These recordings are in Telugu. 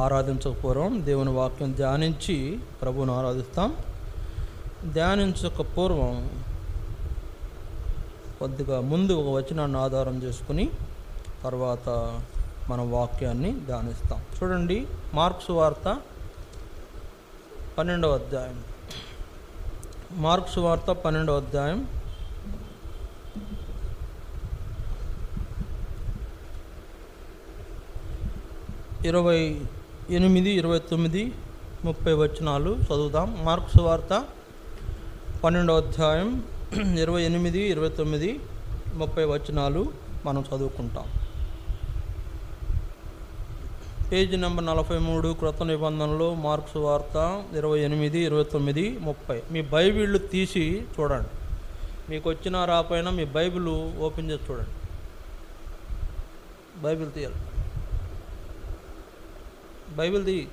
ఆరాధించక దేవుని వాక్యం ధ్యానించి ప్రభువును ఆరాధిస్తాం. ధ్యానించక పూర్వం కొద్దిగా ముందు ఒక వచనాన్ని ఆధారం చేసుకుని తర్వాత మన వాక్యాన్ని ధ్యానిస్తాం. చూడండి, మార్కు సువార్త 12వ అధ్యాయం. మార్కు సువార్త 12వ అధ్యాయం 28, 29, 30 వచనాలు చదువుదాం. మార్కు సువార్త 12వ అధ్యాయం 28, 29, 30 వచనాలు మనం చదువుకుంటాం. పేజీ నెంబర్ 43 క్రొత్త నిబంధనలో మార్కు సువార్త 28, 29, 30. మీ బైబిళ్ళు తీసి చూడండి. మీకు వచ్చినా రాపోయినా మీ బైబిల్ ఓపెన్ చేసి చూడండి. బైబిల్ తీయాలి. బైబిల్ తీయి.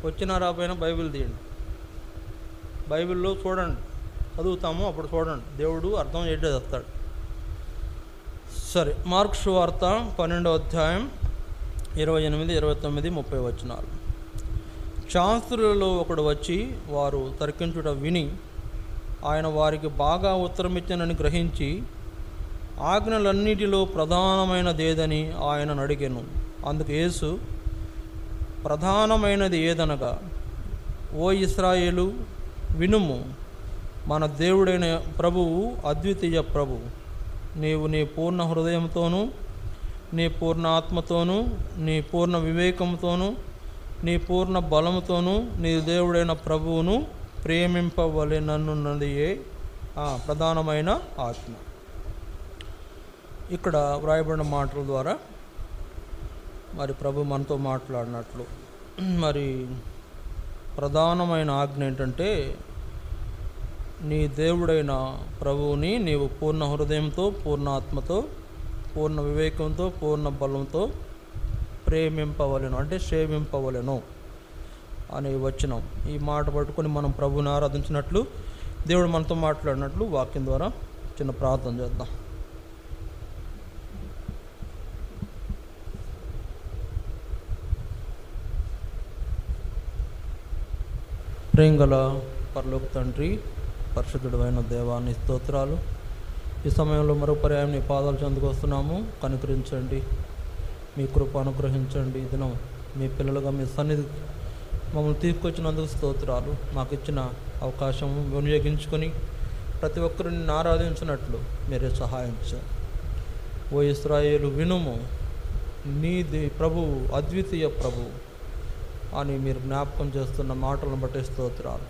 వచ్చినా రాపోయినా బైబిల్ తీయండి. బైబిల్లో చూడండి, చదువుతాము, అప్పుడు చూడండి, దేవుడు అర్థం ఏంటో చెప్తాడు. సరే, మార్కు సువార్త 12వ అధ్యాయం 28, 29, 30 వచనాలు. శాస్త్రులలో ఒకడు వచ్చి వారు తర్కించుట విని ఆయన వారికి బాగా ఉత్తరమిచ్చానని గ్రహించి ఆజ్ఞలన్నిటిలో ప్రధానమైనదేదని ఆయనను అడిగెను. అందుకు యేసు, ప్రధానమైనది ఏదనగా, ఓ ఇశ్రాయేలు వినుము, మన దేవుడైన ప్రభువు అద్వితీయ ప్రభువు. నీవు నీ పూర్ణ హృదయంతోనూ, నీ పూర్ణ ఆత్మతోనూ, నీ పూర్ణ వివేకంతోనూ, నీ పూర్ణ బలముతోనూ నీ దేవుడైన ప్రభువును ప్రేమింపవలెనన్నదియే ప్రధానమైన ఆజ్ఞ. ఇక్కడ వ్రాయబడిన మాటల ద్వారా మరి ప్రభు మనతో మాట్లాడినట్లు, మరి ప్రధానమైన ఆజ్ఞ ఏంటంటే, నీ దేవుడైన ప్రభువుని నీవు పూర్ణ హృదయంతో, పూర్ణ ఆత్మతో, పూర్ణ వివేకంతో, పూర్ణ బలంతో ప్రేమింపవలెను, అంటే సేవింపవలెను అని వచనం. ఈ మాట పట్టుకొని మనం ప్రభువుని ఆరాధించినట్లు, దేవుడు మనతో మాట్లాడినట్లు వాక్యం ద్వారా చిన్న ప్రార్థన చేద్దాం. ప్రేమగల పరలోక తండ్రి, పరిశుద్ధుడు అయిన దేవాన్ని స్తోత్రాలు. ఈ సమయంలో మరో పర్యాయం నీ పాదాలు చెందుకు వస్తున్నాము. కనుకరించండి, మీ కృప అనుగ్రహించండి. ఈ దినం మీ పిల్లలుగా మీ సన్నిధి మమ్మల్ని తీసుకొచ్చినందుకు స్తోత్రాలు. మాకు ఇచ్చిన అవకాశం వినియోగించుకొని ప్రతి ఒక్కరిని ఆరాధించినట్లు మీరే సహాయం చేయండి. ఓ ఇశ్రాయేలు వినుము, నీది ప్రభువు అద్వితీయ ప్రభువు అని మీరు జ్ఞాపకం చేస్తున్న మాటలను బట్టి స్తోత్రాలు.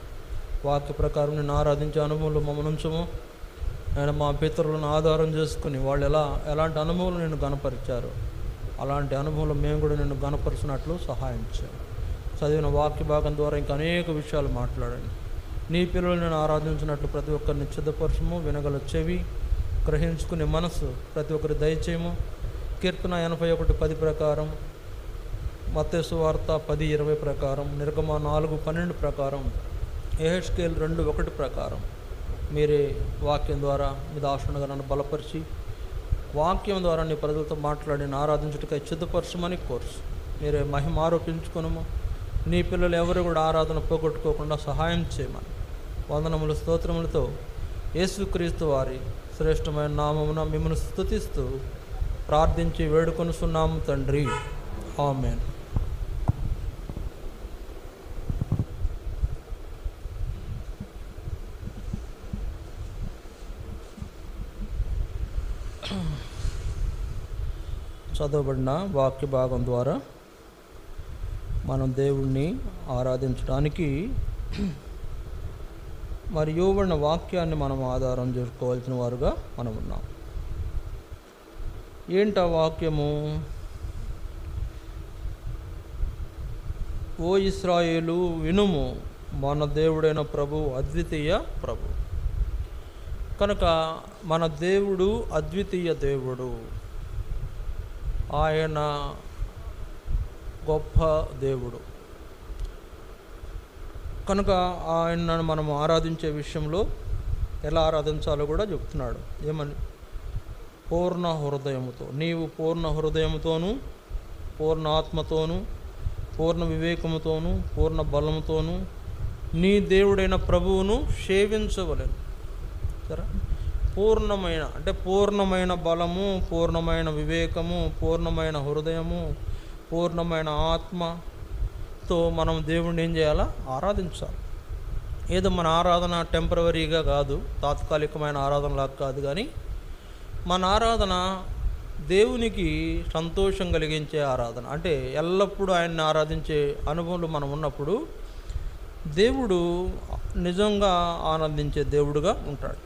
వాక్య ప్రకారం నేను ఆరాధించే అనుభవంలో మమ్మల్ని ఉంచము. నేను మా పితరులను ఆధారం చేసుకుని వాళ్ళు ఎలాంటి అనుభవాలు నేను గణపరిచారు, అలాంటి అనుభవంలో మేము కూడా నేను గణపరిచినట్లు సహాయం చేయండి. చదివిన వాక్య భాగం ద్వారా ఇంకా అనేక విషయాలు మాట్లాడండి. నీ పిల్లలు నేను ఆరాధించినట్లు ప్రతి ఒక్కరిని సిద్ధపరచము. వినగల చెవి, గ్రహించుకునే మనసు ప్రతి ఒక్కరి దయచేయము. కీర్తన 81:10 ప్రకారం, మత్తయి సువార్త 10:20 ప్రకారం, నిర్గమ 4:12 ప్రకారం, యెహెజ్కేలు 2:1 ప్రకారం మీరే వాక్యం ద్వారా మీ దాసునిగా నన్ను బలపరిచి వాక్యం ద్వారా నీ ప్రజలతో మాట్లాడి ఆరాధించుటకై సిద్ధపరచమని కోర్సు. మీరే మహిమ ఆరోపించుకునము. నీ పిల్లలు ఎవరు కూడా ఆరాధన పోగొట్టుకోకుండా సహాయం చేయమని వందనములు స్తోత్రములతో యేసుక్రీస్తు వారి శ్రేష్టమైన నామమున మిమ్మల్ని స్తుతిస్తూ ప్రార్థించి వేడుకొనుచున్నాము తండ్రి, ఆమేన్. చదవబడిన వాక్య భాగం ద్వారా మనం దేవుణ్ణి ఆరాధించడానికి మరి ఇవ్వబడిన వాక్యాన్ని మనం ఆధారం చేసుకోవాల్సిన వారుగా మనం ఉన్నాం. ఏంటి ఆ వాక్యము? ఓ ఇశ్రాయేలు వినుము, మన దేవుడైన ప్రభు అద్వితీయ ప్రభు. కనుక మన దేవుడు అద్వితీయ దేవుడు, ఆయన గొప్ప దేవుడు. కనుక ఆయనను మనం ఆరాధించే విషయంలో ఎలా ఆరాధించాలో కూడా చెప్తున్నాడు. ఏమని? పూర్ణ హృదయముతో. నీవు పూర్ణ హృదయముతోనూ, పూర్ణ ఆత్మతోనూ, పూర్ణ వివేకముతోనూ, పూర్ణ బలముతోనూ నీ దేవుడైన ప్రభువును సేవించవలెను. సరే, పూర్ణమైన అంటే పూర్ణమైన బలము, పూర్ణమైన వివేకము, పూర్ణమైన హృదయము, పూర్ణమైన ఆత్మతో మనం దేవుడిని ఏం చేయాలా? ఆరాధించాలి. ఏదో మన ఆరాధన టెంపరవరీగా కాదు, తాత్కాలికమైన ఆరాధనలాగా కాదు, కానీ మన ఆరాధన దేవునికి సంతోషం కలిగించే ఆరాధన. అంటే ఎల్లప్పుడూ ఆయన్ని ఆరాధించే అనుభవంలో మనం ఉన్నప్పుడు దేవుడు నిజంగా ఆనందించే దేవుడుగా ఉంటాడు.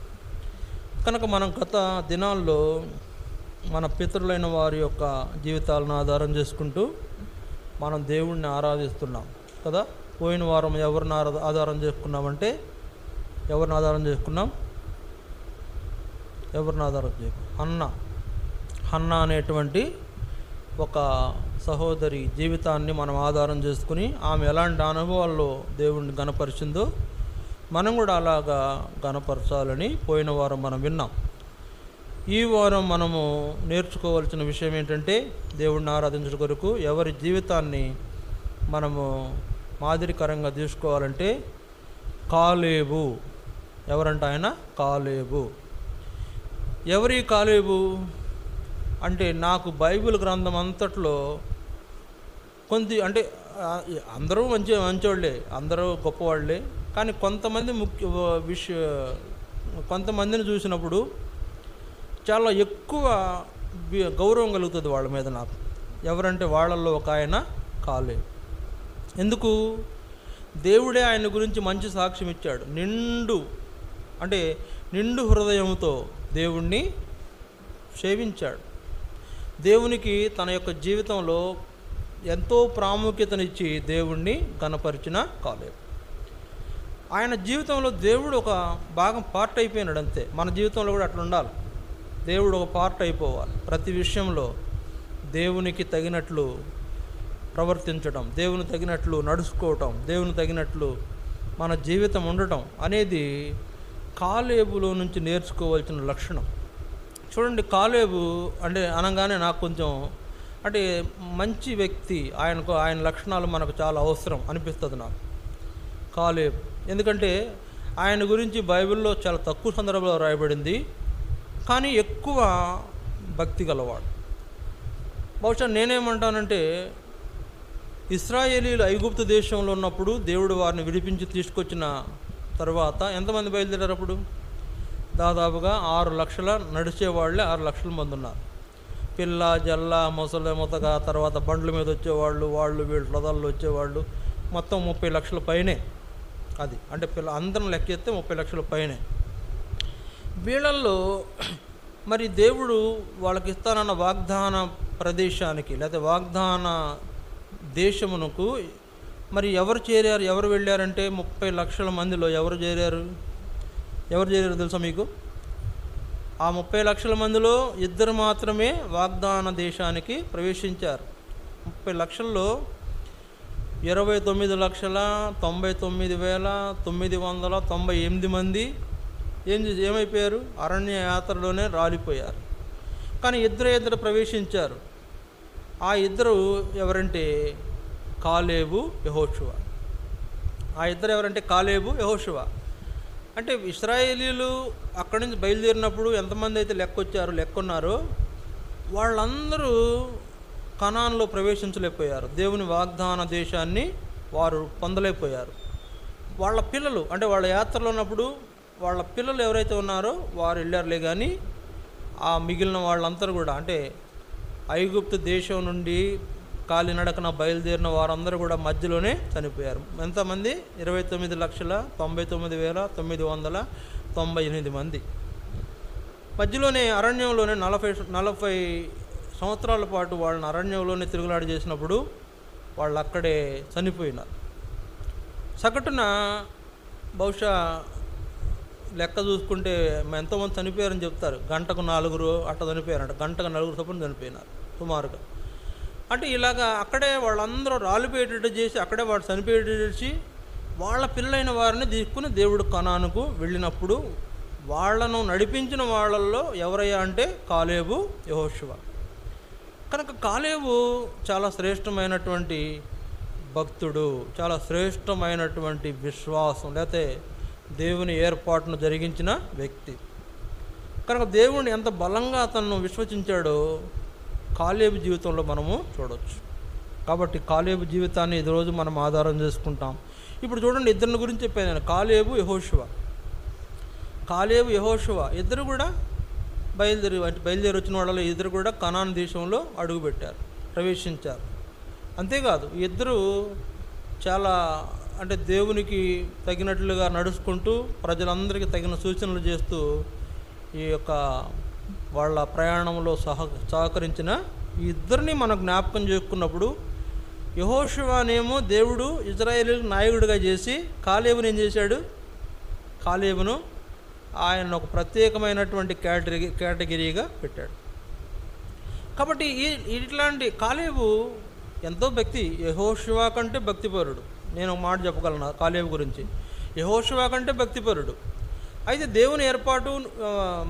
కనుక మనం గత దినాల్లో మన పితరులైన వారి యొక్క జీవితాలను ఆధారం చేసుకుంటూ మనం దేవుణ్ణి ఆరాధిస్తున్నాం కదా. పోయిన వారం ఎవరిని ఆధారం చేసుకున్నామంటే ఎవరిని ఆధారం చేసుకున్నాం? హన్నా అనేటువంటి ఒక సహోదరి జీవితాన్ని మనం ఆధారం చేసుకుని ఆమె ఎలాంటి అనుభవాల్లో దేవుణ్ణి గణపరిచిందో మనం కూడా అలాగా గణపరచాలని పోయిన వారం మనం విన్నాం. ఈ వారం మనము నేర్చుకోవాల్సిన విషయం ఏంటంటే, దేవుణ్ణి ఆరాధించడం కొరకు ఎవరి జీవితాన్ని మనము మాదిరికరంగా తీసుకోవాలంటే కాలేబు. ఎవరంటే ఆయన కాలేబు. ఎవరి కాలేబు అంటే, నాకు బైబిల్ గ్రంథం అంతట్లో అంటే అందరూ మంచివాళ్ళే, అందరూ గొప్పవాళ్ళే, కానీ కొంతమంది కొంతమందిని చూసినప్పుడు చాలా ఎక్కువ గౌరవం కలుగుతుంది వాళ్ళ మీద నాకు. ఎవరంటే వాళ్ళల్లో ఒక ఆయన కాలేబు. ఎందుకు? దేవుడే ఆయన గురించి మంచి సాక్ష్యం ఇచ్చాడు. నిండు హృదయంతో దేవుణ్ణి సేవించాడు. దేవునికి తన యొక్క జీవితంలో ఎంతో ప్రాముఖ్యతనిచ్చి దేవుణ్ణి గణపరిచిన కాలేబు. ఆయన జీవితంలో దేవుడు ఒక భాగం పార్ట్ అయిపోయినాడు అంతే. మన జీవితంలో కూడా అట్లా ఉండాలి. దేవుడు ఒక పార్ట్ అయిపోవాలి. ప్రతి విషయంలో దేవునికి తగినట్లు ప్రవర్తించడం, దేవుని తగినట్లు నడుచుకోవటం, దేవుని తగినట్లు మన జీవితం ఉండటం అనేది కాలేబులో నుంచి నేర్చుకోవాల్సిన లక్షణం. చూడండి, కాలేబు అనగానే నాకు కొంచెం మంచి వ్యక్తి, ఆయన లక్షణాలు మనకు చాలా అవసరం అనిపిస్తుంది నాకు కాలేబు. ఎందుకంటే ఆయన గురించి బైబిల్లో చాలా తక్కువ సందర్భంలో రాయబడింది, కానీ ఎక్కువ భక్తి గలవాడు. బహుశా నేనేమంటానంటే, ఇశ్రాయేలీలు ఐగుప్తు దేశంలో ఉన్నప్పుడు దేవుడు వారిని విడిపించి తీసుకొచ్చిన తర్వాత ఎంతమంది బయలుదేరారు? అప్పుడు దాదాపుగా 6 లక్షల నడిచేవాళ్ళే 6 లక్షల మంది ఉన్నారు. పిల్ల జల్ల ముతగా తర్వాత బండ్ల మీద వచ్చేవాళ్ళు, వీళ్ళు రథాల్లో వచ్చేవాళ్ళు, మొత్తం 30 లక్షల పైనే. అది అంటే అందరం లెక్కెత్తే 30 లక్షల పైనే. వీళ్ళల్లో మరి దేవుడు వాళ్ళకి ఇస్తానన్న వాగ్దాన ప్రదేశానికి లేదా వాగ్దాన దేశమునకు మరి ఎవరు చేరారు? ఎవరు వెళ్ళారంటే 30 లక్షల మందిలో ఎవరు చేరారు తెలుసా మీకు? ఆ 30 లక్షల మందిలో 2 మాత్రమే వాగ్దాన దేశానికి ప్రవేశించారు. 30 లక్షల్లో 29,99,998 మంది ఏమైపోయారు? అరణ్య యాత్రలోనే రాలిపోయారు. కానీ ఇద్దరు ప్రవేశించారు. ఆ ఇద్దరు ఎవరంటే కాలేబు, యెహోషువ. ఆ ఇద్దరు ఎవరంటే కాలేబు, యెహోషువ. అంటే ఇశ్రాయేలీలు అక్కడి నుంచి బయలుదేరినప్పుడు ఎంతమంది అయితే లెక్కున్నారో వాళ్ళందరూ కనాన్లో ప్రవేశించలేకపోయారు. దేవుని వాగ్దాన దేశాన్ని వారు పొందలేకపోయారు. వాళ్ళ పిల్లలు వాళ్ళ యాత్రలో ఉన్నప్పుడు వాళ్ళ పిల్లలు ఎవరైతే ఉన్నారో వారు వెళ్ళారులే, కానీ ఆ మిగిలిన వాళ్ళందరూ కూడా ఐగుప్తు దేశం నుండి కాలినడకన బయలుదేరిన వారందరూ కూడా మధ్యలోనే చనిపోయారు. ఎంతమంది? 29,99,998 మంది. మధ్యలోనే అరణ్యంలోనే 40 సంవత్సరాల పాటు వాళ్ళని అరణ్యంలోనే తిరుగులాడి చేసినప్పుడు వాళ్ళు అక్కడే చనిపోయినారు. సగటున బహుశా లెక్క చూసుకుంటే ఎంతోమంది చనిపోయారని చెప్తారు. గంటకు 4 అట్లా చనిపోయారంట. గంటకు 4 చొప్పున చనిపోయినారు సుమారుగా. ఇలాగా అక్కడే వాళ్ళందరూ రాలిపోయేటట్టు చేసి అక్కడే వాడు చనిపోయేటట్టు చేసి వాళ్ళ పిల్లలైన వారిని తీసుకుని దేవుడు కనానుకు వెళ్ళినప్పుడు వాళ్ళను నడిపించిన వాళ్ళల్లో ఎవరయ్యా అంటే కాలేబు, యెహోషువ. కనుక కాలేబు చాలా శ్రేష్టమైనటువంటి భక్తుడు, చాలా శ్రేష్టమైనటువంటి విశ్వాసం, లేకపోతే దేవుని ఏర్పాటును జరిగించిన వ్యక్తి. కనుక దేవుని ఎంత బలంగా అతను విశ్వసించాడో కాలేబు జీవితంలో మనము చూడవచ్చు. కాబట్టి కాలేబు జీవితాన్ని ఈరోజు మనం ఆధారం చేసుకుంటాం. ఇప్పుడు చూడండి, ఇద్దరిని గురించి చెప్పాను నేను, కాలేబు యెహోషువ ఇద్దరు కూడా బయలుదేరి వచ్చిన వాళ్ళలో ఇద్దరు కూడా కనాన్ దేశంలో అడుగుపెట్టారు, ప్రవేశించారు. అంతేకాదు ఇద్దరు చాలా అంటే దేవునికి తగినట్లుగా నడుచుకుంటూ ప్రజలందరికీ తగిన సూచనలు చేస్తూ ఈ యొక్క వాళ్ళ ప్రయాణంలో సహకరించిన ఈ ఇద్దరిని మనం జ్ఞాపకం చేసుకున్నప్పుడు, యెహోషువనేమో దేవుడు ఇశ్రాయేలుకు నాయకుడిగా చేసి కాలేబుని ఏం చేశాడు? కాలేబును ఆయన ఒక ప్రత్యేకమైనటువంటి కేటగిరీగా పెట్టాడు. కాబట్టి ఇట్లాంటి కాలేబు ఎంతో భక్తి, యెహోషువ కంటే భక్తిపరుడు. నేను ఒక మాట చెప్పగలను కాలేబు గురించి, యెహోషువ కంటే భక్తిపరుడు. అయితే దేవుని ఏర్పాటు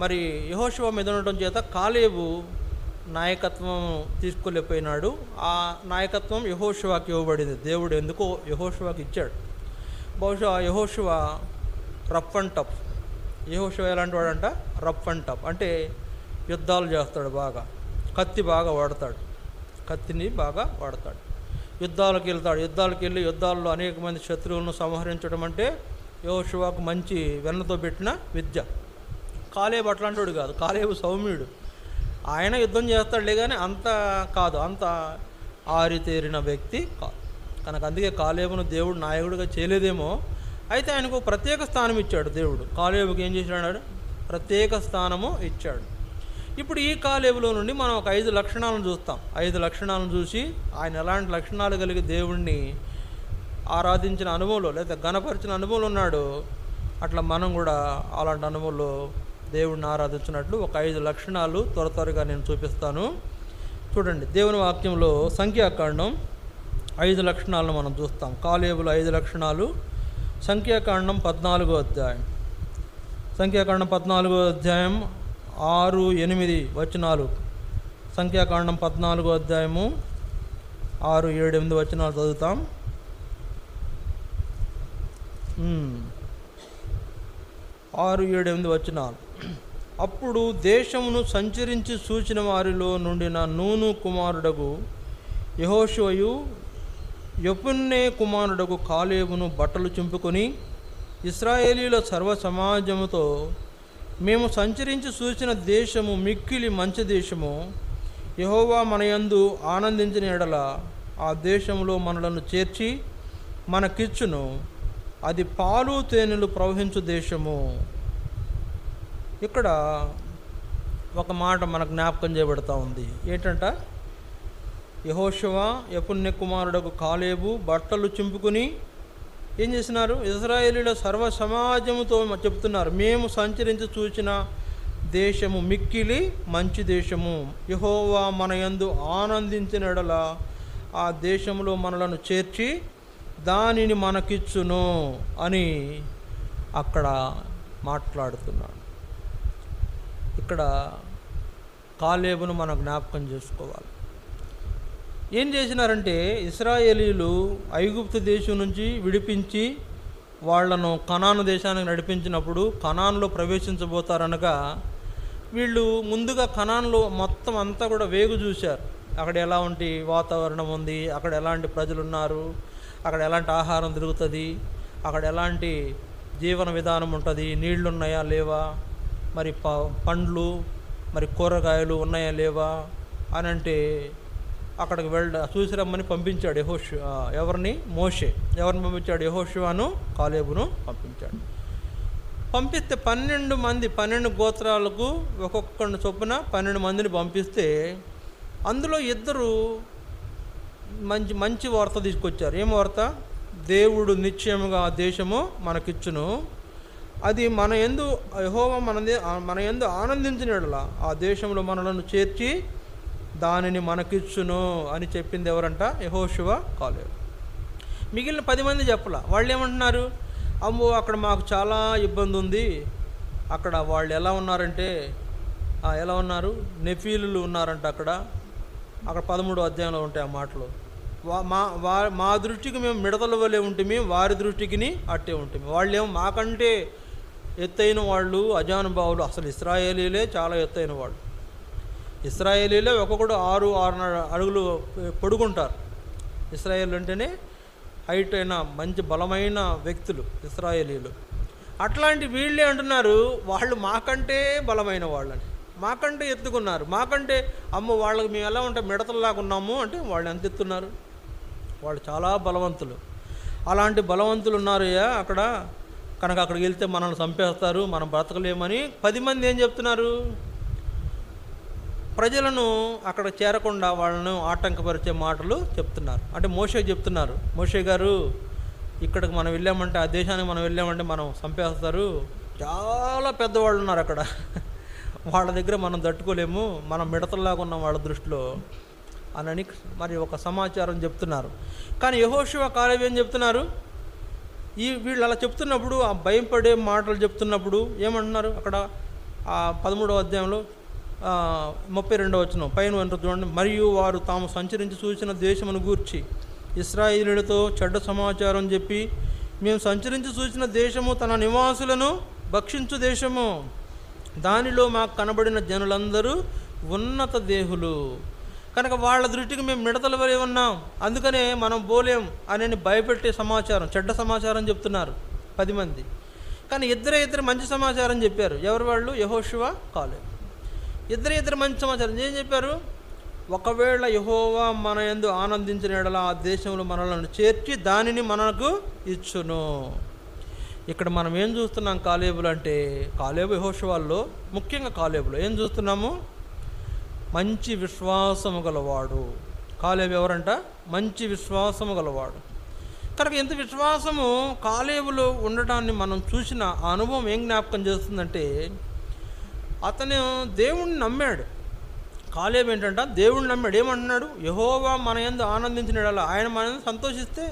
మరి యెహోషువ మీద ఉండటం చేత కాలేబు నాయకత్వం తీసుకోలేకపోయినాడు. ఆ నాయకత్వం యెహోషువకి ఇవ్వబడింది. దేవుడు ఎందుకో యెహోషువకి ఇచ్చాడు. బహుశా యెహోషువ రఫ్ అండ్ టఫ్. యెహోషువ ఎలాంటి వాడంట? రఫ్ అండ్ టఫ్ అంటే యుద్ధాలు చేస్తాడు, బాగా కత్తిని బాగా వాడతాడు. యుద్ధాలకు వెళ్ళి యుద్ధాల్లో అనేక మంది శత్రువులను సంహరించడం అంటే యెహోషువకు మంచి వెన్నతో పెట్టిన విద్య. కాలేబు అట్లాంటి కాదు, కాలేబు సౌమ్యుడు. ఆయన యుద్ధం చేస్తాడులే కానీ అంత కాదు, అంత ఆరితేరిన వ్యక్తి కాదు. కనుక అందుకే కాలేబును దేవుడు నాయకుడిగా చేయలేదేమో. అయితే ఆయనకు ప్రత్యేక స్థానం ఇచ్చాడు దేవుడు. కాలేబుకి ఏం చేశాడు? ప్రత్యేక స్థానము ఇచ్చాడు. ఇప్పుడు ఈ కాలేబులో నుండి మనం ఒక 5 లక్షణాలను చూస్తాం. 5 లక్షణాలను చూసి ఆయన ఎలాంటి లక్షణాలు కలిగి దేవుణ్ణి ఆరాధించిన అనుభవంలో లేదా ఘనపరిచిన అనుభవంలో ఉన్నాడు, అట్లా మనం కూడా అలాంటి అనుభవంలో దేవుడిని ఆరాధించినట్లు ఒక 5 లక్షణాలు త్వరగా నేను చూపిస్తాను. చూడండి, దేవుని వాక్యంలో సంఖ్యాకాండం 5 లక్షణాలను మనం చూస్తాం. కాలేబులో 5 లక్షణాలు. సంఖ్యాకాండం 14వ అధ్యాయం, సంఖ్యాకాండం 14వ అధ్యాయం 6, 8 వచనాలు. సంఖ్యాకాండం 14వ అధ్యాయము 6, 7, 8 వచనాలు చదువుతాం. 6, 7, 8 వచనాలు. అప్పుడు దేశమును సంచరించి చూచిన వారిలో నుండిన నూను కుమారుడగు యెహోషువయు యెఫున్నె కుమారుడగు కాలేబును బట్టలు చింపుకొని ఇశ్రాయేలీల సర్వ సమాజముతో, మేము సంచరించి చూసిన దేశము మిక్కిలి మంచి దేశము, యెహోవా మనయందు ఆనందించిన ఎడల ఆ దేశంలో మనలను చేర్చి మనకిచ్చును, అది పాలు తేనెలు ప్రవహించు దేశము. ఇక్కడ ఒక మాట మనకు జ్ఞాపకం చేయబడతా ఉంది. ఏంటంట? యెహోషువ యెఫున్నె కుమారుడకు కాలేబు బట్టలు చింపుకుని ఏం చేసినారు? ఇశ్రాయేలీల సర్వ సమాజముతో చెప్తున్నారు, మేము సంచరించి చూసిన దేశము మిక్కిలి మంచి దేశము, యెహోవా మనయందు ఆనందించిన ఎడల ఆ దేశంలో మనలను చేర్చి దానిని మనకిచ్చును అని అక్కడ మాట్లాడుతున్నాడు. ఇక్కడ కాలేబును మనం జ్ఞాపకం చేసుకోవాలి. ఏం చేసినారంటే, ఇశ్రాయేలీలు ఐగుప్తు దేశం నుంచి విడిపించి వాళ్లను కనాను దేశానికి నడిపించినప్పుడు కనాన్లో ప్రవేశించబోతారనగా వీళ్ళు ముందుగా కనాన్లో మొత్తం అంతా కూడా వేగు చూశారు. అక్కడ ఎలాంటి వాతావరణం ఉంది, అక్కడ ఎలాంటి ప్రజలు ఉన్నారు, అక్కడ ఎలాంటి ఆహారం దొరుకుతుంది, అక్కడ ఎలాంటి జీవన విధానం ఉంటుంది, నీళ్లు ఉన్నాయా లేవా, మరి పండ్లు మరి కూరగాయలు ఉన్నాయా లేవా అని అంటే అక్కడికి చూసి రమ్మని పంపించాడు ఎవరిని? మోషే. ఎవరిని పంపించాడు? యెహోషువను కాలేబును పంపించాడు. పంపిస్తే 12 గోత్రాలకు ఒక్కొక్కరిని చొప్పున 12 మందిని పంపిస్తే అందులో 2 మంచి వార్త తీసుకొచ్చారు. ఏం వార్త? దేవుడు నిశ్చయముగా ఆ దేశము మనకిచ్చును, అది మన యందు యెహోవా మన యందు ఆనందించిన యెడల ఆ దేశంలో మనలను చేర్చి దానిని మనకిచ్చును అని చెప్పింది ఎవరంట? యెహోషువ, కాలేబు. మిగిలిన 10 మంది చెప్పలా. వాళ్ళు ఏమంటున్నారు? అమ్మో అక్కడ మాకు చాలా ఇబ్బంది ఉంది, అక్కడ వాళ్ళు ఎలా ఉన్నారంటే ఎలా ఉన్నారు? నెఫీలు ఉన్నారంట అక్కడ, అక్కడ 13వ అధ్యాయంలో ఉంటాయి ఆ మాటలు. మా దృష్టికి మేము మిడతల వలె ఉంటుంది, వారి దృష్టికి అట్టే ఉంటుంది. వాళ్ళేమో మాకంటే ఎత్తైన వాళ్ళు, అజానుభావులు. అసలు ఇశ్రాయేలీలే చాలా ఎత్తైన వాళ్ళు. ఇశ్రాయేలీలే ఒక్కొక్కడు 6-6.5 అడుగులు పొడుగుంటారు. ఇశ్రాయేల్ అంటేనే హైట్ అయిన మంచి బలమైన వ్యక్తులు ఇశ్రాయేలీలు. అట్లాంటి వీళ్ళే అంటున్నారు వాళ్ళు మాకంటే బలమైన వాళ్ళని, మాకంటే ఎత్తుకున్నారు, మాకంటే అమ్మ వాళ్ళకి మేము ఎలా ఉంటాం మిడతల్లాగా ఉన్నాము అంటే వాళ్ళు ఎంత ఎత్తున్నారు, వాళ్ళు చాలా బలవంతులు. అలాంటి బలవంతులు ఉన్నారయ్యా అక్కడ. కనుక అక్కడికి వెళ్తే మనల్ని చంపేస్తారు, మనం బ్రతకలేమని 10 మంది ఏం చెప్తున్నారు, ప్రజలను అక్కడ చేరకుండా వాళ్ళను ఆటంకపరిచే మాటలు చెప్తున్నారు. అంటే మోషే చెప్తున్నారు, మోషే గారు ఇక్కడికి మనం వెళ్ళామంటే, ఆ దేశానికి మనం వెళ్ళామంటే మనం చంపేస్తారు, చాలా పెద్దవాళ్ళు ఉన్నారు అక్కడ, వాళ్ళ దగ్గర మనం తట్టుకోలేము, మనం మిడతల్లాగా ఉన్నాం వాళ్ళ దృష్టిలో అని మరి ఒక సమాచారం చెప్తున్నారు. కానీ యెహోషువ కాలేబు ఏం చెప్తున్నారు, వీళ్ళు అలా చెప్తున్నప్పుడు, ఆ భయపడే మాటలు చెప్తున్నప్పుడు ఏమంటున్నారు అక్కడ ఆ 13వ అధ్యాయంలో 32వ వచనం పైన అంటారు చూడండి. మరియు వారు తాము సంచరించి చూసిన దేశమును గూర్చి ఇశ్రాయేలీయులతో చెడ్డ సమాచారం చెప్పి, మేము సంచరించి చూసిన దేశము తన నివాసులను భక్షించు దేశము, దానిలో మాకు కనబడిన జనులందరూ ఉన్నత దేహులు, కనుక వాళ్ళ దృష్టికి మేము మిడతల వలె ఉన్నాం, అందుకనే మనం పోలేం అని భయపెట్టే సమాచారం, చెడ్డ సమాచారం చెప్తున్నారు 10 మంది. కానీ ఇద్దరు మంచి సమాచారం చెప్పారు. ఎవరు వాళ్ళు? యెహోషువ, కాలేబు. ఇద్దరు మంచి సమాచారం ఏం చెప్పారు, ఒకవేళ యెహోవా మన యందు ఆనందించిన యెడల ఆ దేశంలో మనలను చేర్చి దానిని మనకు ఇచ్చును. ఇక్కడ మనం ఏం చూస్తున్నాం కాలేబులు అంటే, కాలేబు యెహోషువల్లో, ముఖ్యంగా కాలేబులో ఏం చూస్తున్నాము, మంచి విశ్వాసము గలవాడు. కాలేబు ఎవరంట? మంచి విశ్వాసము గలవాడు. కనుక ఎంత విశ్వాసము కాలేబులో ఉండటాన్ని మనం చూసిన ఆ అనుభవం ఏం జ్ఞాపకం చేస్తుందంటే, అతను దేవుణ్ణి నమ్మాడు. కాలేబు ఏంటంట, దేవుణ్ణి నమ్మాడు. ఏమంటున్నాడు, యెహోవా మన యందు ఆనందించినాడు, ఆయన మన యందు సంతోషిస్తే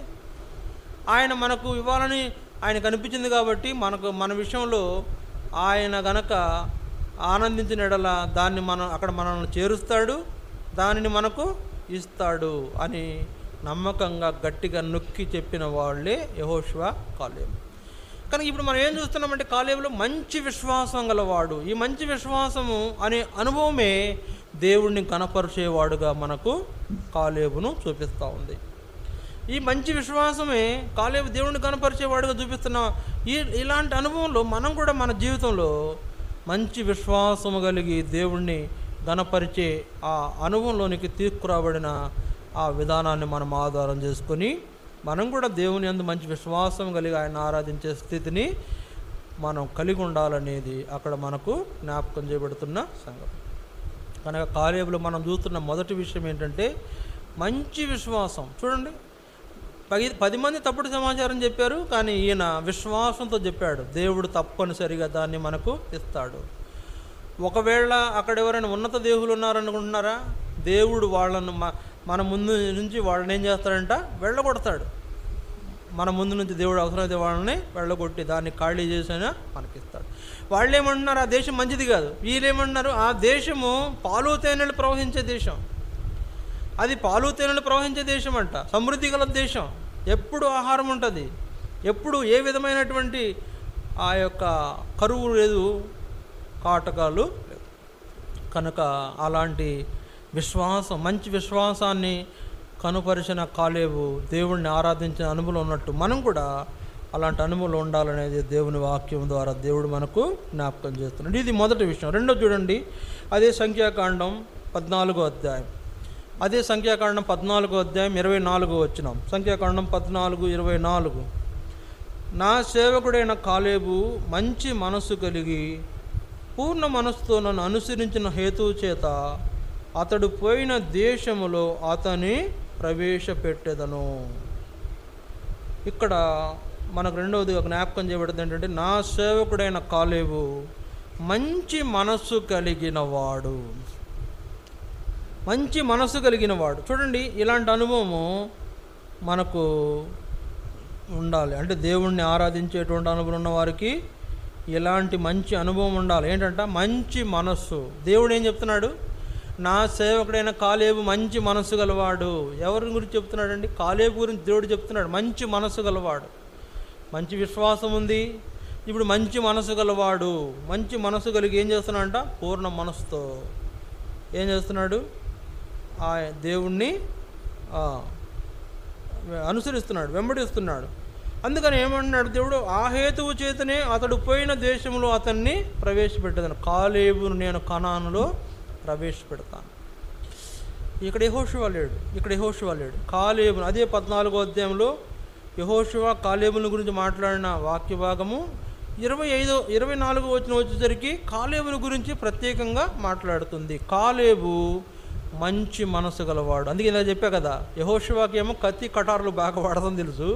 ఆయన మనకు ఇవ్వాలని ఆయనకు అనిపించింది కాబట్టి మన విషయంలో ఆయన గనక ఆనందించిన యెడల దాన్ని అక్కడ మనల్ని చేరుస్తాడు, దానిని మనకు ఇస్తాడు అని నమ్మకంగా గట్టిగా నొక్కి చెప్పిన వాళ్ళే యెహోషువ, కాలేబు. కానీ ఇప్పుడు మనం ఏం చూస్తున్నామంటే కాలేబులో మంచి విశ్వాసం గలవాడు. ఈ మంచి విశ్వాసము అనే అనుభవమే దేవుణ్ణి కనపరిచేవాడుగా మనకు కాలేబును చూపిస్తూ ఉంది. ఈ మంచి విశ్వాసమే కాలేబు దేవుణ్ణి కనపరిచేవాడుగా చూపిస్తున్న ఇలాంటి అనుభవంలో మనం కూడా మన జీవితంలో మంచి విశ్వాసము కలిగి దేవుణ్ణి గణపరిచే ఆ అనుభవంలోనికి తీసుకురాబడిన ఆ విధానాన్ని మనం ఆధారం చేసుకొని మనం కూడా దేవుని యందు మంచి విశ్వాసం కలిగి ఆయన ఆరాధించే స్థితిని మనం కలిగి ఉండాలనేది అక్కడ మనకు జ్ఞాపకం చేయబడుతున్న సంగతి. కనుక కాలేబులో మనం చూస్తున్న మొదటి విషయం ఏంటంటే మంచి విశ్వాసం. చూడండి, 10 మంది తప్పుడు సమాచారం చెప్పారు, కానీ ఈయన విశ్వాసంతో చెప్పాడు, దేవుడు తప్పనిసరిగా దాన్ని మనకు ఇస్తాడు. ఒకవేళ అక్కడ ఎవరైనా ఉన్నత దేవుళ్ళు ఉన్నారనుకుంటున్నారా, దేవుడు వాళ్ళను మన ముందు నుంచి వాళ్ళని ఏం చేస్తాడంట, వెళ్ళగొడతాడు. మన ముందు నుంచి దేవుడు అవసరమైతే వాళ్ళని వెళ్ళగొట్టి దాన్ని ఖాళీ చేసైనా మనకిస్తాడు. వాళ్ళు ఏమంటున్నారు, ఆ దేశం మంచిది కాదు. వీళ్ళేమంటున్నారు, ఆ దేశము పాలు తేనెలు ప్రవహించే దేశం, అది పాలు తేనెలు ప్రవహించే దేశం అంట, సమృద్ధి గల దేశం, ఎప్పుడు ఆహారం ఉంటుంది, ఎప్పుడు ఏ విధమైనటువంటి ఆ యొక్క కరువు లేదు, కాటకాలు లేవు. కనుక అలాంటి విశ్వాసం, మంచి విశ్వాసాన్ని కనుపరిచిన కాలేబు దేవుణ్ణి ఆరాధించిన అనుభవం ఉన్నట్టు మనం కూడా అలాంటి అనుభవం ఉండాలనేది దేవుని వాక్యం ద్వారా దేవుడు మనకు జ్ఞాపకం చేస్తున్నాడు. ఇది మొదటి విషయం. రెండో చూడండి, అదే సంఖ్యాకాండం 14వ అధ్యాయం, అదే సంఖ్యాకాండం 14వ అధ్యాయం 24వ వచనం. సంఖ్యాకాండం 14:24. నా సేవకుడైన కాలేబు మంచి మనస్సు కలిగి పూర్ణ మనస్సుతో నన్ను అనుసరించిన హేతువు చేత అతడు పోయిన దేశములో అతని ప్రవేశపెట్టెదను. ఇక్కడ మనకు రెండవదిగా జ్ఞాపకం చేయబడింది ఏంటంటే, నా సేవకుడైన కాలేబు మంచి మనస్సు కలిగిన వాడు. మంచి మనస్సు కలిగిన వాడు. చూడండి, ఇలాంటి అనుభవము మనకు ఉండాలి. అంటే దేవుణ్ణి ఆరాధించేటువంటి అనుభవం ఉన్న వారికి ఇలాంటి మంచి అనుభవం ఉండాలి. ఏంటంటే మంచి మనస్సు. దేవుడు ఏం చెప్తున్నాడు, నా సేవకుడైన కాలేబు మంచి మనసు గలవాడు. ఎవరి గురించి చెప్తున్నాడండి? కాలేబు గురించి దేవుడు చెప్తున్నాడు. మంచి మనసు గలవాడు, మంచి విశ్వాసం ఉంది, ఇప్పుడు మంచి మనసు గలవాడు. మంచి మనసు కలిగి ఏం చేస్తున్నాడంట? పూర్ణ మనసుతో ఏం చేస్తున్నాడు? ఆ దేవుణ్ణి అనుసరిస్తున్నాడు, వెంబడిస్తున్నాడు. అందుకని ఏమంటున్నాడు దేవుడు? ఆ హేతువు చేతనే అతడు పోయిన దేశంలో అతన్ని ప్రవేశపెట్టేదాను. కాలేబును నేను కనానులో ప్రవేశపెడతాను. ఇక్కడ యెహోషువ లేడు, కాలేబును. అదే 14వ అధ్యాయంలో యెహోషువ కాలేబుల గురించి మాట్లాడిన వాక్య భాగము 24వ వచనం వచ్చేసరికి కాలేబుల గురించి ప్రత్యేకంగా మాట్లాడుతుంది. కాలేబు మంచి మనసు గలవాడు. అందుకే ఇలా చెప్పా కదా, యెహోషువకి ఏమో కత్తి కటారులు బాగా వాడతాం తెలుసు,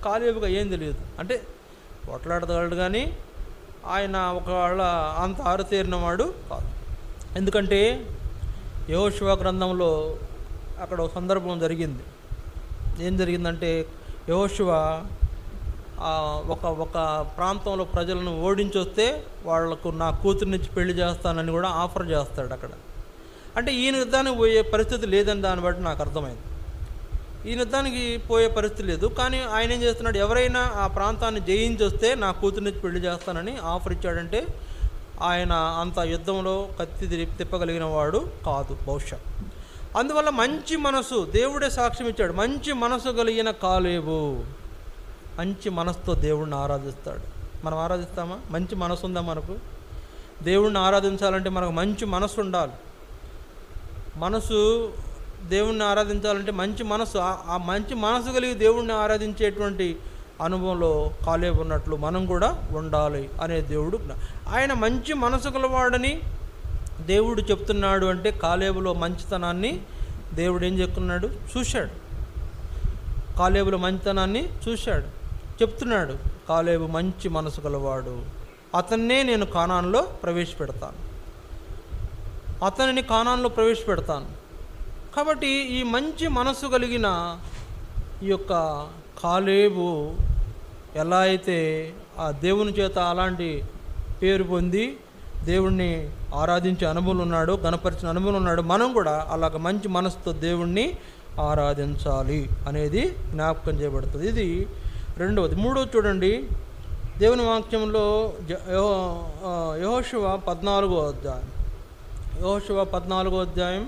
కాలేబుగా ఏం తెలియదు. అంటే కొట్లాడగలడు కానీ ఆయన ఒకవేళ అంత ఆరుతేరినవాడు కాదు. ఎందుకంటే యెహోషువ గ్రంథంలో అక్కడ ఒక సందర్భం జరిగింది. ఏం జరిగిందంటే యెహోషువ ఒక ప్రాంతంలో ప్రజలను ఓడించొస్తే వాళ్లకు నా కూతురునిచ్చి పెళ్లి చేస్తానని కూడా ఆఫర్ చేస్తాడు అక్కడ. అంటే ఈయన యుద్ధానికి పోయే పరిస్థితి లేదని దాన్ని బట్టి నాకు అర్థమైంది. ఈయన యుద్ధానికి పోయే పరిస్థితి లేదు, కానీ ఆయన ఏం చేస్తున్నాడు? ఎవరైనా ఆ ప్రాంతాన్ని జయించి వస్తే నా కూతురునిచ్చి పెళ్లి చేస్తానని ఆఫర్ ఇచ్చాడంటే ఆయన అంత యుద్ధంలో కత్తి తిప్పగలిగిన వాడు కాదు బహుశా. అందువల్ల మంచి మనసు, దేవుడే సాక్ష్యం ఇచ్చాడు, మంచి మనసు కలిగిన కాలేబు మంచి మనసుతో దేవుడిని ఆరాధిస్తాడు. మనం ఆరాధిస్తామా? మంచి మనసు ఉందా మనకు? దేవుణ్ణి ఆరాధించాలంటే మనకు మంచి మనసు ఉండాలి. దేవుణ్ణి ఆరాధించాలంటే మంచి మనసు, ఆ మంచి మనసు కలిగి దేవుణ్ణి ఆరాధించేటువంటి అనుభవంలో కాలేబు ఉన్నట్లు మనం కూడా ఉండాలి అనే దేవుడు. ఆయన మంచి మనసు గలవాడని దేవుడు చెప్తున్నాడు అంటే కాలేబులో మంచితనాన్ని దేవుడు ఏం చెప్తున్నాడు? చూశాడు. కాలేబులో మంచితనాన్ని చూశాడు, చెప్తున్నాడు. కాలేబు మంచి మనసు గలవాడు, అతన్నే నేను కానాన్లో ప్రవేశపెడతాను, అతనిని కానాన్లో ప్రవేశపెడతాను. కాబట్టి ఈ మంచి మనసు కలిగిన ఈ యొక్క కాలేబు ఎలా అయితే ఆ దేవుని చేత అలాంటి పేరు పొంది దేవుణ్ణి ఆరాధించే అనుభవం ఉన్నాడు, గణపరిచిన అనుభవం ఉన్నాడు, మనం కూడా అలాగ మంచి మనసుతో దేవుణ్ణి ఆరాధించాలి అనేది జ్ఞాపకం చేయబడుతుంది. ఇది రెండవది. మూడవది చూడండి, దేవుని వాక్యంలో యెహోషువ 14వ అధ్యాయం, యెహోషువ 14వ అధ్యాయం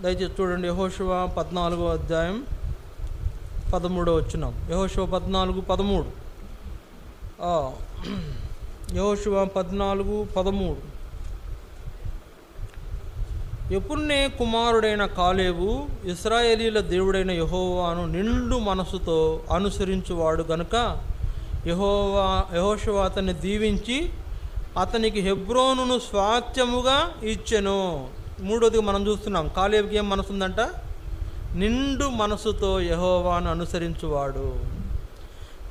దయచేసి చూడండి. యెహోషువ 14వ అధ్యాయం 13వ వచనం. యెహోషువ 14:13. యెహోషువ 14:13. యెఫున్నె కుమారుడైన కాలేబు ఇశ్రాయేలీల దేవుడైన యెహోవాను నిండు మనసుతో అనుసరించువాడు గనుక యెహోషువ అతన్ని దీవించి అతనికి హెబ్రోనును స్వాస్థ్యముగా ఇచ్చెను. మూడోది మనం చూస్తున్నాం, కాలేబుకి ఏం మనసు ఉందంట? నిండు మనసుతో యెహోవాను అనుసరించువాడు.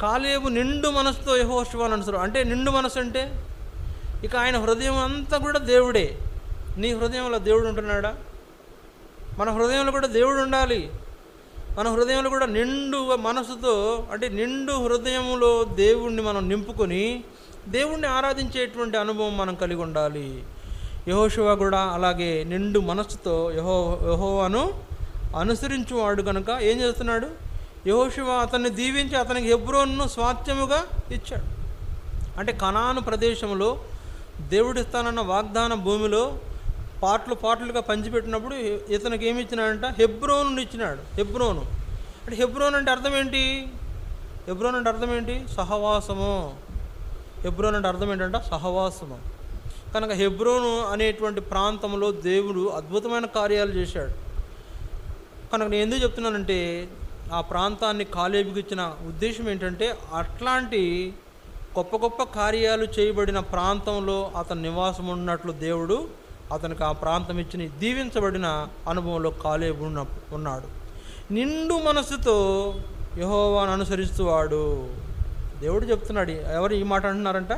కాలేబు నిండు మనసుతో యెహోషువను అనుసరు. అంటే నిండు మనసు అంటే ఇక ఆయన హృదయం అంతా కూడా దేవుడే. నీ హృదయంలో దేవుడు ఉంటున్నాడా? మన హృదయంలో కూడా దేవుడు ఉండాలి. మన హృదయంలో కూడా నిండు మనసుతో, అంటే నిండు హృదయంలో దేవుణ్ణి మనం నింపుకొని దేవుణ్ణి ఆరాధించేటువంటి అనుభవం మనం కలిగి ఉండాలి. యెహోషువ కూడా అలాగే నిండు మనసుతో యెహోవాను అనుసరించువాడు కనుక ఏం చేస్తున్నాడు? యెహోషువ అతన్ని దీవించి అతనికి హెబ్రోనును స్వాస్థ్యముగా ఇచ్చాడు. అంటే కనాను ప్రదేశంలో దేవుడు ఇస్తానన్న వాగ్దాన భూమిలో పార్ట్లుగా పంచిపెట్టినప్పుడు ఇతనికి ఏమి ఇచ్చినాడంట? హెబ్రోను ఇచ్చినాడు. హెబ్రోను అంటే హెబ్రోన్ అంటే అర్థం ఏంటి? హెబ్రోన్ అంటే అర్థం ఏంటి? సహవాసము. హెబ్రోన్ అంటే అర్థం ఏంటంట? సహవాసము. కనుక హెబ్రోను అనేటువంటి ప్రాంతంలో దేవుడు అద్భుతమైన కార్యాలు చేశాడు. కనుక నేను ఎందుకు చెప్తున్నానంటే ఆ ప్రాంతాన్ని కాలేబుకి ఇచ్చిన ఉద్దేశం ఏంటంటే అట్లాంటి గొప్ప గొప్ప కార్యాలు చేయబడిన ప్రాంతంలో అతని నివాసం ఉన్నట్లు దేవుడు అతనికి ఆ ప్రాంతం ఇచ్చిన దీవించబడిన అనుభవంలో కాలేబు ఉన్నాడు. నిండు మనసుతో యెహోవాను అనుసరిస్తువాడు. దేవుడు చెప్తున్నాడు. ఎవరు ఈ మాట అంటున్నారంట?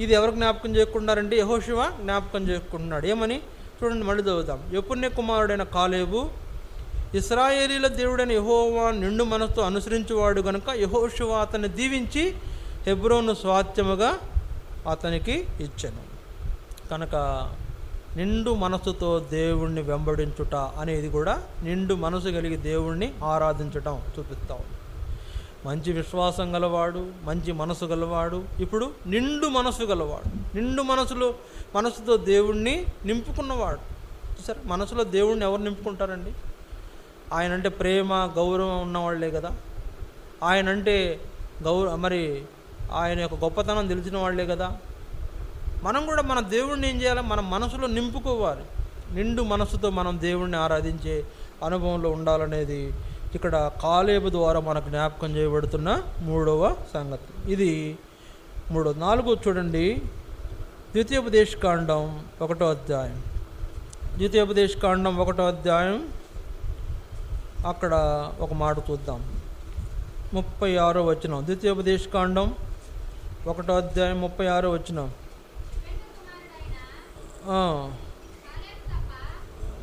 ఇది ఎవరు జ్ఞాపకం చేసుకుంటున్నారంటే యెహోషువ జ్ఞాపకం చేసుకుంటున్నాడు. ఏమని చూడండి, మళ్ళీ చదువుతాం. యెఫున్నె కుమారుడైన కాలేబు ఇశ్రాయేలీల దేవుడైన యెహోవాను నిండు మనసుతో అనుసరించువాడు గనుక యెహోషువ అతన్ని దీవించి హెబ్రోను స్వాస్థ్యముగా అతనికి ఇచ్చెను. కనుక నిండు మనసుతో దేవుణ్ణి వెంబడించుట అనేది కూడా నిండు మనసు కలిగి దేవుణ్ణి ఆరాధించటం చూపిస్తా ఉంది. మంచి విశ్వాసం గలవాడు, మంచి మనసు గలవాడు, ఇప్పుడు నిండు మనసు గలవాడు, నిండు మనసుతో దేవుణ్ణి నింపుకున్నవాడు. సరే, మనసులో దేవుణ్ణి ఎవరు నింపుకుంటారండి? ఆయన అంటే ప్రేమ గౌరవం ఉన్నవాళ్లే కదా. ఆయన అంటే మరి ఆయన యొక్క గొప్పతనం తెలిసిన వాళ్ళే కదా. మనం కూడా మన దేవుణ్ణి ఏం చేయాలి? మన మనసులో నింపుకోవాలి. నిండు మనసుతో మనం దేవుణ్ణి ఆరాధించే అనుభవంలో ఉండాలనేది ఇక్కడ కాలేబు ద్వారా మనకు జ్ఞాపకం చేయబడుతున్న మూడవ సంగతి. ఇది మూడో. 4 చూడండి, ద్వితీయోపదేశకాండం 1వ అధ్యాయం. ద్వితీయోపదేశకాండం 1వ అధ్యాయం, అక్కడ ఒక మాట చూద్దాం. 36వ వచనం. ద్వితీయోపదేశకాండం 1వ అధ్యాయం 36వ వచనం.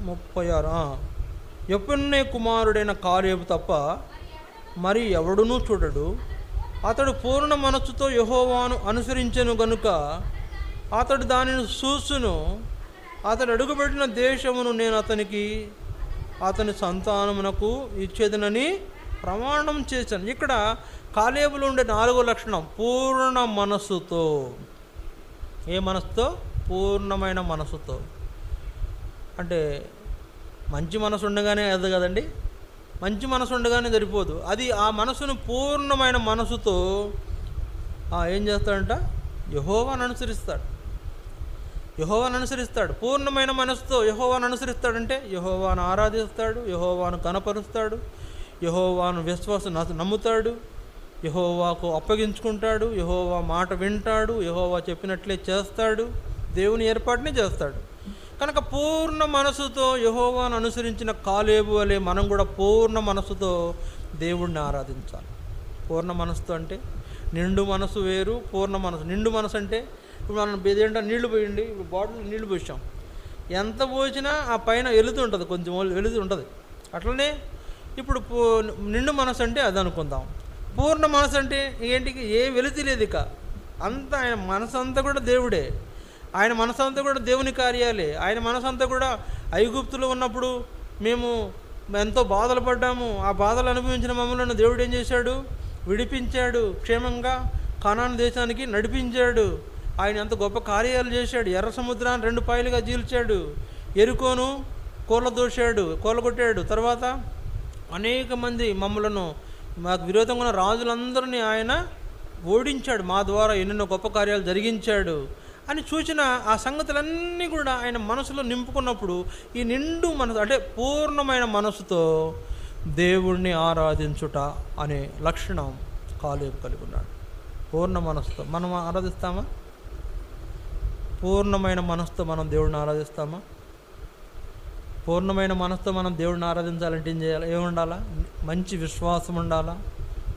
36. యెఫున్నె కుమారుడైన కాలేబు తప్ప మరి ఎవడునూ చూడడు. అతడు పూర్ణ మనస్సుతో యెహోవాను అనుసరించెను గనుక అతడు దానిని చూసును. అతడు అడుగుపెట్టిన దేశమును నేను అతని సంతానమునకు ఇచ్చేదనని ప్రమాణం చేశాను. ఇక్కడ కాలేబులో ఉండే 4వ లక్షణం పూర్ణ మనస్సుతో. ఏ మనసుతో? పూర్ణమైన మనసుతో. అంటే మంచి మనసు ఉండగానే అది కదండి, మంచి మనసు ఉండగానే సరిపోదు. అది ఆ మనసును పూర్ణమైన మనసుతో ఏం చేస్తాడంట? యెహోవాను అనుసరిస్తాడు. పూర్ణమైన మనసుతో యెహోవాను అనుసరిస్తాడంటే యెహోవాను ఆరాధిస్తాడు, యెహోవాను కనపరుస్తాడు, యెహోవాను నమ్ముతాడు, యెహోవాకు అప్పగించుకుంటాడు, యెహోవా మాట వింటాడు, యెహోవా చెప్పినట్లే చేస్తాడు, దేవుని ఏర్పాటునే చేస్తాడు. కనుక పూర్ణ మనసుతో యెహోవాను అనుసరించిన కాలేబు వలె మనం కూడా పూర్ణ మనసుతో దేవుణ్ణి ఆరాధించాలి. పూర్ణ మనసుతో అంటే నిండు మనసు వేరు, పూర్ణ మనసు. నిండు మనసు అంటే ఇప్పుడు మనం ఏదేంటో నీళ్లు పోయండి, ఇప్పుడు బాటిల్ నీళ్లు పోసాం, ఎంత పోసినా ఆ పైన వెలుతూ ఉంటుంది, కొంచెం వెలుతూ ఉంటుంది. అట్లనే ఇప్పుడు నిండు మనసు అంటే అది అనుకుందాం. పూర్ణ మనసు అంటే ఏంటికి? ఏ వెలుతి లేదు ఇక. అంతా ఆయన మనసు అంతా కూడా దేవుడే, ఆయన మనసు అంతా కూడా దేవుని కార్యాలే. ఆయన మనసు అంతా కూడా ఐగుప్తులో ఉన్నప్పుడు మేము ఎంతో బాధలు పడ్డాము, ఆ బాధలు అనుభవించిన మమ్మల్ని దేవుడు ఏం చేశాడు? విడిపించాడు, క్షేమంగా కనాను దేశానికి నడిపించాడు. ఆయన ఎంత గొప్ప కార్యాలు చేశాడు. ఎర్ర సముద్రాన్ని 2 పాయలుగా చీల్చాడు, ఎరుకోను కూలగొట్టాడు. తర్వాత అనేక మంది మాకు విరోధంగా ఉన్న రాజులందరినీ ఆయన ఓడించాడు, మా ద్వారా ఎన్నెన్నో గొప్ప కార్యాలు జరిగించాడు అని చూసిన ఆ సంగతులన్నీ కూడా ఆయన మనసులో నింపుకున్నప్పుడు ఈ నిండు మనసు అంటే పూర్ణమైన మనసుతో దేవుణ్ణి ఆరాధించుట అనే లక్షణం కాలేబు కలిగి ఉన్నాడు. పూర్ణ మనసుతో మనం ఆరాధిస్తామా? పూర్ణమైన మనసుతో మనం దేవుడిని ఆరాధిస్తామా? పూర్ణమైన మనసుతో మనం దేవుడిని ఆరాధించాలంటే ఏం చేయాలి? ఏముండాలా? మంచి విశ్వాసం ఉండాలా,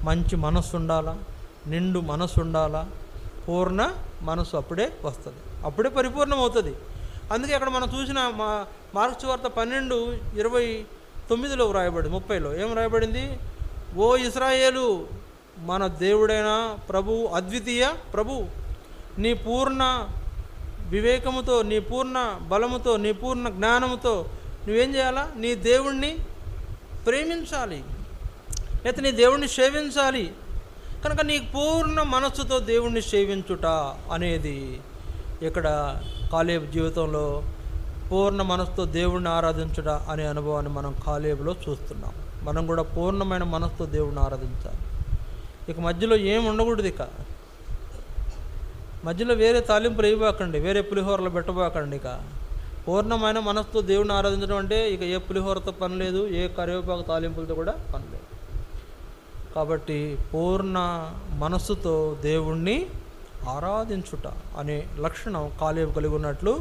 మంచి మనస్సు ఉండాలా, నిండు మనసు ఉండాలా, పూర్ణ మనసు అప్పుడే వస్తుంది, అప్పుడే పరిపూర్ణం అవుతుంది. అందుకే అక్కడ మనం చూసిన మార్కు సువార్త 12:29 వ్రాయబడింది, 30లో ఏం రాయబడింది? ఓ ఇశ్రాయేలు, మన దేవుడైన ప్రభు, అద్వితీయ ప్రభు, నీ పూర్ణ వివేకముతో, నీ పూర్ణ బలముతో, నీ పూర్ణ జ్ఞానముతో నువ్వేం చేయాలా? నీ దేవుణ్ణి ప్రేమించాలి, లేకపోతే నీ దేవుణ్ణి సేవించాలి. కనుక నీ పూర్ణ మనస్సుతో దేవుణ్ణి సేవించుట అనేది ఇక్కడ కాలేబు జీవితంలో పూర్ణ మనసుతో దేవుణ్ణి ఆరాధించుట అనే అనుభవాన్ని మనం కాలేబులో చూస్తున్నాం. మనం కూడా పూర్ణమైన మనసుతో దేవుణ్ణి ఆరాధించాలి. ఇక మధ్యలో ఏం ఉండకూడదు. ఇక మధ్యలో వేరే తాలింపులు వేయబాకండి, వేరే పులిహోరలు పెట్టబాకండి. ఇక పూర్ణమైన మనసుతో దేవుణ్ణి ఆరాధించడం అంటే ఇక ఏ పులిహోరతో పని లేదు, ఏ కరివేపాకు తాలింపులతో కూడా పని లేదు. కాబట్టి పూర్ణ మనస్సుతో దేవుణ్ణి ఆరాధించుట అనే లక్షణం కాలేబు కలిగి ఉన్నట్లు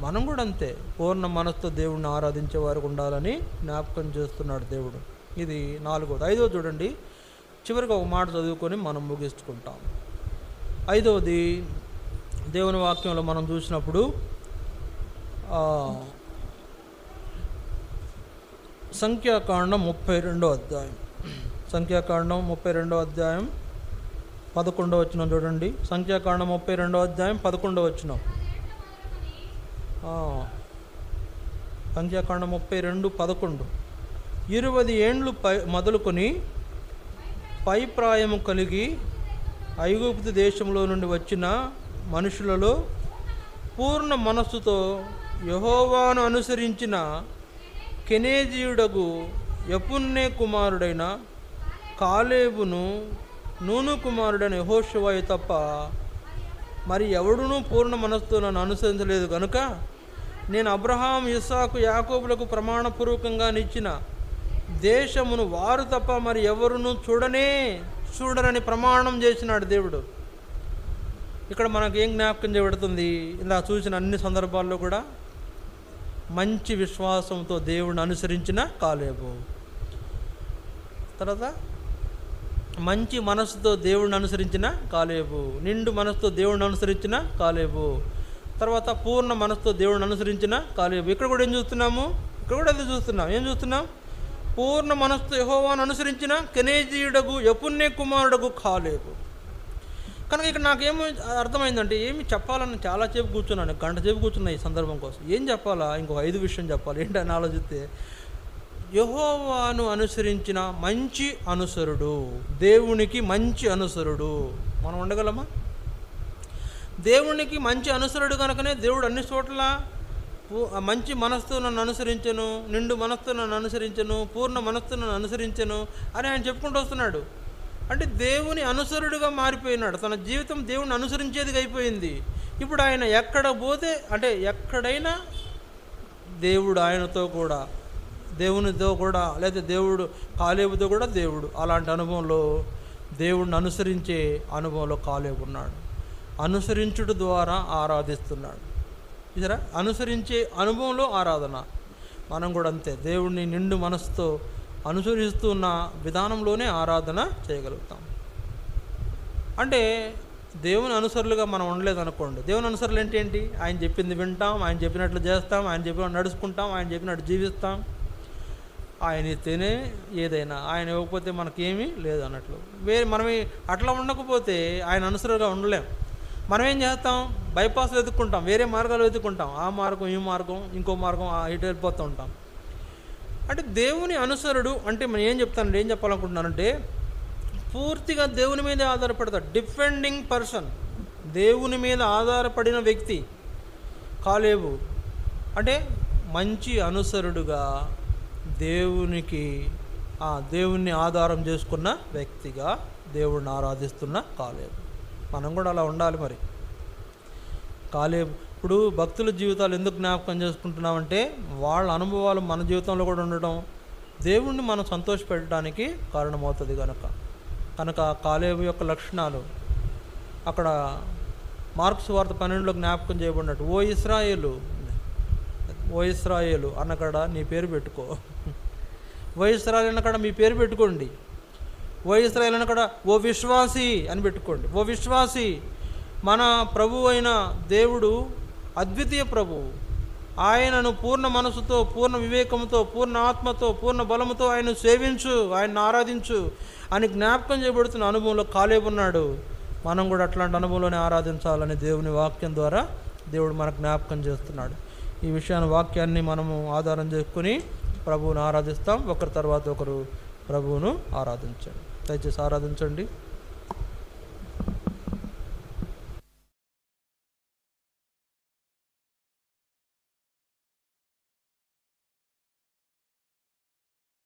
మనం కూడా అంతే పూర్ణ మనస్సుతో దేవుణ్ణి ఆరాధించే వారికి ఉండాలని జ్ఞాపకం చేస్తున్నాడు దేవుడు. ఇది 4వది. 5వ చూడండి, చివరికి ఒక మాట చదువుకొని మనం ముగించుకుంటాం. 5వది దేవుని వాక్యంలో మనం చూసినప్పుడు సంఖ్యాకాండం 32వ అధ్యాయం, సంఖ్యాకాండం 32వ అధ్యాయం 11వ వచనం చూడండి. సంఖ్యాకాండం 32వ అధ్యాయం 11వ వచనం. సంఖ్యాకాండం 32:11. 20 ఏండ్లు మొదలుకొని పై ప్రాయము కలిగి ఐగుప్తు దేశంలో నుండి వచ్చిన మనుషులలో పూర్ణ మనస్సుతో యెహోవాను అనుసరించిన కెనేజీయుడగు యెఫున్నె కుమారుడైన కాలేబును, నూను కుమారుడైన యెహోషువయు తప్ప మరి ఎవడునూ పూర్ణ మనస్సుతో నన్ను అనుసరించలేదు కనుక నేను అబ్రహాం, ఇస్సాకు, యాకోబులకు ప్రమాణపూర్వకంగా నిచ్చిన దేశమును వారు తప్ప మరి ఎవరునూ చూడరని ప్రమాణం చేసినాడు దేవుడు. ఇక్కడ మనకు ఏం జ్ఞాపకం చేయబడుతుంది? ఇలా చూసిన అన్ని సందర్భాల్లో కూడా మంచి విశ్వాసంతో దేవుడిని అనుసరించిన కాలేబు, తర్వాత మంచి మనసుతో దేవుడిని అనుసరించిన కాలేబు, నిండు మనసుతో దేవుడిని అనుసరించిన కాలేబు, తర్వాత పూర్ణ మనసుతో దేవుడిని అనుసరించిన కాలేబు. ఇక్కడ కూడా ఏం చూస్తున్నాము? ఇక్కడ కూడా అది చూస్తున్నాం. ఏం చూస్తున్నాం? పూర్ణ మనసుతో యెహోవాను అనుసరించిన కెనేజీయుడగు యెఫున్నె కుమారుడగు కాలేబు. కనుక ఇక్కడ నాకేమో అర్థమైందంటే, ఏమి చెప్పాలని చాలా సేపు కూర్చున్నాను, గంట సేపు కూర్చున్నా ఈ సందర్భం కోసం. ఏం చెప్పాలా? ఇంకొక 5 విషయం చెప్పాలి. ఏంటని ఆలోచిస్తే, యెహోవాను అనుసరించిన మంచి అనుసరుడు, దేవునికి మంచి అనుసరుడు మనం ఉండగలమా? దేవునికి మంచి అనుసరుడు కనుకనే దేవుడు అన్ని చోట్ల మంచి మనస్సుతో నన్ను అనుసరించను, నిండు మనస్సుతో నన్ను అనుసరించను, పూర్ణ మనస్సుతో నన్ను అనుసరించను అని ఆయన చెప్పుకుంటూ వస్తున్నాడు. అంటే దేవుని అనుసరుడుగా మారిపోయినాడు. తన జీవితం దేవుని అనుసరించేదిగా అయిపోయింది. ఇప్పుడు ఆయన ఎక్కడ పోతే, అంటే ఎక్కడైనా దేవుడు ఆయనతో కూడా, దేవునితో కూడా, లేదా దేవుడు కాలేబుతో కూడా దేవుడు. అలాంటి అనుభవంలో, దేవుడిని అనుసరించే అనుభవంలో కాలేబు ఉన్నాడు. అనుసరించుట ద్వారా ఆరాధిస్తున్నాడు. చూసారా? అనుసరించే అనుభవంలో ఆరాధన. మనం కూడా అంతే, దేవుడిని నిండు మనసుతో అనుసరిస్తున్న విధానంలోనే ఆరాధన చేయగలుగుతాం. అంటే దేవుని అనుసరులుగా మనం ఉండలేదనుకోండి. దేవుని అనుసరులు ఏంటి? ఆయన చెప్పింది వింటాం, ఆయన చెప్పినట్లు చేస్తాం, ఆయన చెప్పినట్టు నడుచుకుంటాం, ఆయన చెప్పినట్టు జీవిస్తాం. ఆయన ఇస్తేనే ఏదైనా, ఆయన ఇవ్వకపోతే మనకేమీ లేదు అన్నట్లు. మనం అట్లా ఉండకపోతే ఆయన అనుసరులుగా ఉండలేం. మనం ఏం చేస్తాం? బైపాస్లు వెతుక్కుంటాం, వేరే మార్గాలు వెతుక్కుంటాం, ఆ మార్గం, ఈ మార్గం, ఇంకో మార్గం, ఇటు వెళ్ళిపోతూ ఉంటాం. అంటే దేవుని అనుసరుడు అంటే మనం ఏం చెప్తానంటే, ఏం చెప్పాలనుకుంటున్నానంటే, పూర్తిగా దేవుని మీదే ఆధారపడతాడు. డిపెండింగ్ పర్సన్, దేవుని మీద ఆధారపడిన వ్యక్తి కాలేబు. అంటే మంచి అనుసరుడుగా దేవుణ్ణి ఆధారం చేసుకున్న వ్యక్తిగా దేవుడిని ఆరాధిస్తున్న కాలేబు. మనం కూడా అలా ఉండాలి. మరి కాలేబు, ఇప్పుడు భక్తుల జీవితాలు ఎందుకు జ్ఞాపకం చేసుకుంటున్నామంటే, వాళ్ళ అనుభవాలు మన జీవితంలో కూడా ఉండడం దేవుణ్ణి మనం సంతోషపెట్టడానికి కారణమవుతుంది. కనుక కాలేబు యొక్క లక్షణాలు అక్కడ మార్కు సువార్త 12లో జ్ఞాపకం చేయబడినట్టు, ఓ ఇశ్రాయేలు అన్నకాడ నీ పేరు పెట్టుకో, ఓ ఇశ్రాయేలు అన్నకాడ మీ పేరు పెట్టుకోండి, ఓ ఇశ్రాయేలు అన్నకాడ ఓ విశ్వాసి అని పెట్టుకోండి. ఓ విశ్వాసి, మన ప్రభువు అయిన దేవుడు అద్వితీయ ప్రభువు. ఆయనను పూర్ణ మనసుతో, పూర్ణ వివేకంతో, పూర్ణ ఆత్మతో, పూర్ణ బలముతో ఆయన సేవించు, ఆయన్ని ఆరాధించు అని జ్ఞాపకం చేయబడుతున్న అనుభవంలో కాలేబు ఉన్నాడు. మనం కూడా అట్లాంటి అనుభవంలోనే ఆరాధించాలని దేవుని వాక్యం ద్వారా దేవుడు మనకు జ్ఞాపకం చేస్తున్నాడు. ఈ వాక్యాన్ని మనము ఆధారం చేసుకుని ప్రభువును ఆరాధిస్తాం. ఒకరి తర్వాత ఒకరు ప్రభువును ఆరాధించండి. దయచేసి ఆరాధించండి.